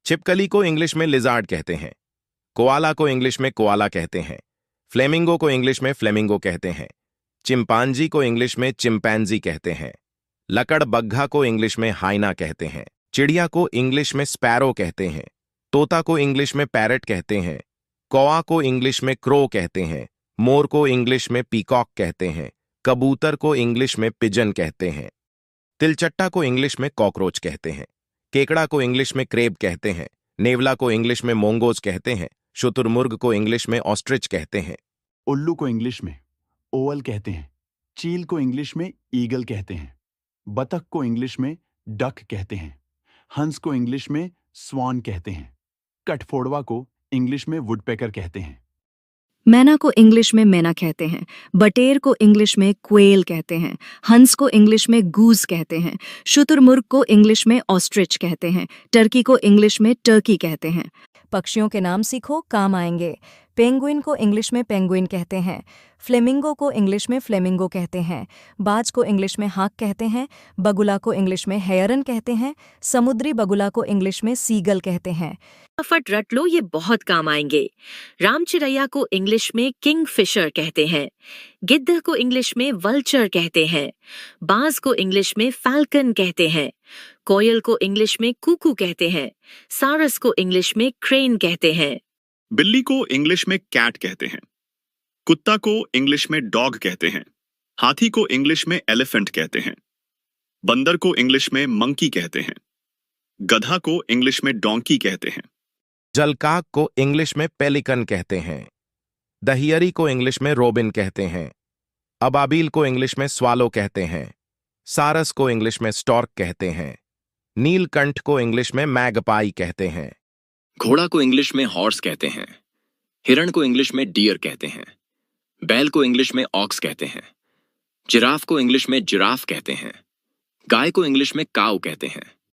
छिपकली को इंग्लिश में लिजार्ड कहते हैं। कोआला को इंग्लिश में कोआला कहते हैं। फ्लेमिंगो को इंग्लिश में फ्लेमिंगो कहते हैं। चिंपांजी को इंग्लिश में चिंपैंजी कहते हैं। लकड़बग्घा को इंग्लिश में हाइना कहते हैं। चिड़िया को इंग्लिश में स्पैरो कहते हैं। तोता को इंग्लिश में पैरट कहते हैं। कौआ को इंग्लिश में क्रो कहते हैं। मोर को इंग्लिश में पीकॉक कहते हैं। कबूतर को इंग्लिश में पिजन कहते हैं। तिलचट्टा को इंग्लिश में कॉकरोच कहते हैं। केकड़ा को इंग्लिश में क्रेब कहते हैं। नेवला को इंग्लिश में मोंगोज कहते हैं। शुतुरमुर्ग को इंग्लिश में ऑस्ट्रिच कहते हैं। उल्लू को इंग्लिश में ओवल कहते हैं। चील को इंग्लिश में ईगल कहते हैं। बतख को इंग्लिश में डक कहते हैं। हंस को इंग्लिश में स्वान कहते हैं। कठफोड़वा को इंग्लिश में वुडपेकर कहते हैं। मैना को इंग्लिश में मैना कहते हैं। बटेर को इंग्लिश में क्वेल कहते हैं। हंस को इंग्लिश में गूज कहते हैं। शुतुरमुर्ग को इंग्लिश में ऑस्ट्रिच कहते हैं। टर्की को इंग्लिश में टर्की कहते हैं। पक्षियों के नाम सीखो, काम आएंगे। पेंगुइन को इंग्लिश में पेंगुइन कहते हैं। फ्लेमिंगो को इंग्लिश में फ्लेमिंगो कहते हैं। बाज को इंग्लिश में हाक कहते हैं। बगुला को इंग्लिश में हेयरन कहते हैं। समुद्री बगुला को इंग्लिश में सीगल कहते हैं। फट रट लो, ये बहुत काम आएंगे। रामचिरैया को इंग्लिश में किंग फिशर कहते हैं। गिद्ध को इंग्लिश में वल्चर कहते हैं। बाज को इंग्लिश में फैल्कन कहते हैं। कोयल को इंग्लिश में कुकू कहते हैं। सारस को इंग्लिश में क्रेन कहते हैं। बिल्ली को इंग्लिश में कैट कहते हैं। कुत्ता को इंग्लिश में डॉग कहते हैं। हाथी को इंग्लिश में एलिफेंट कहते हैं। बंदर को इंग्लिश में मंकी कहते हैं। गधा को इंग्लिश में डोंकी कहते हैं। जलकाक को इंग्लिश में पेलिकन कहते हैं। दहियरी को इंग्लिश में रोबिन कहते हैं। अबाबील को इंग्लिश में स्वालो कहते हैं। सारस को इंग्लिश में स्टॉर्क कहते हैं। नीलकंठ को इंग्लिश में मैगपाई कहते हैं। घोड़ा को इंग्लिश में हॉर्स कहते हैं। हिरण को इंग्लिश में डियर कहते हैं। बैल को इंग्लिश में ऑक्स कहते हैं। जिराफ को इंग्लिश में जिराफ कहते हैं। गाय को इंग्लिश में काऊ कहते हैं।